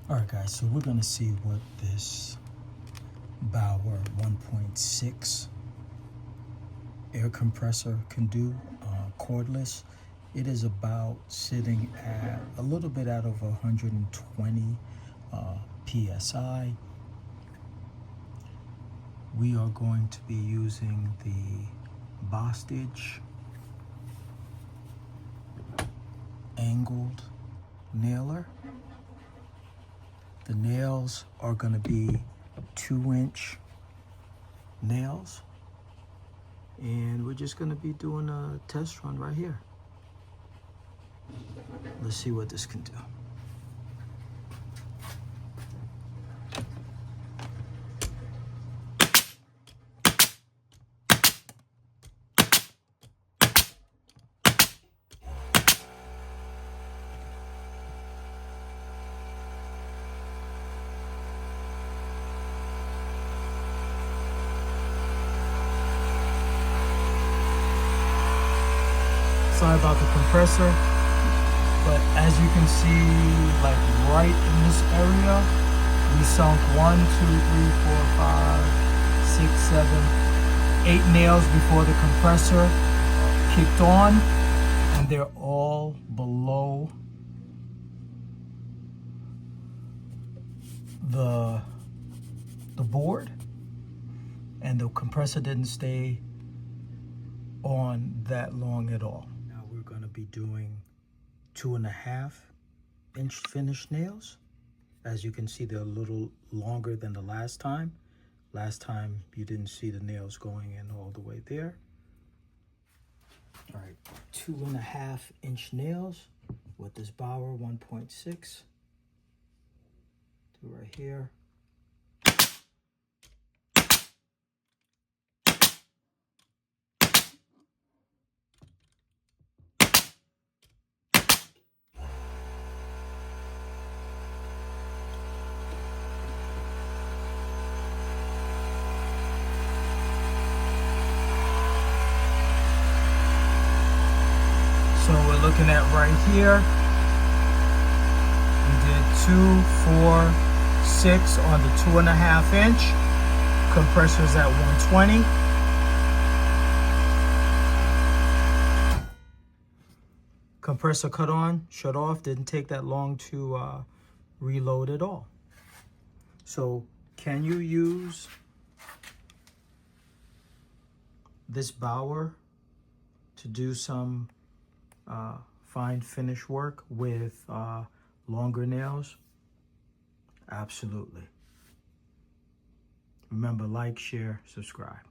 All right, guys, so we're going to see what this Bauer 1.6 air compressor can do, cordless. It is about sitting at a little bit out of 120 PSI. We are going to be using the Bostage angled nailer. The nails are going to be 2-inch nails, and we're just going to be doing a test run right here. Let's see what this can do. Sorry about the compressor, but as you can see, like right in this area, we sunk 1, 2, 3, 4, 5, 6, 7, 8 nails before the compressor kicked on, and they're all below the board, and the compressor didn't stay on that long at all. Now we're going to be doing 2.5-inch finished nails. As you can see, they're a little longer than the last time. Last time you didn't see the nails going in all the way there. All right, 2.5-inch nails with this Bauer 1.6. Do right here. So we're looking at right here, we did 2, 4, 6 on the 2.5-inch. Compressor's at 120. Compressor cut on, shut off, didn't take that long to reload at all. So can you use this Bauer to do some fine finish work with longer nails? Absolutely. Remember, like, share, subscribe.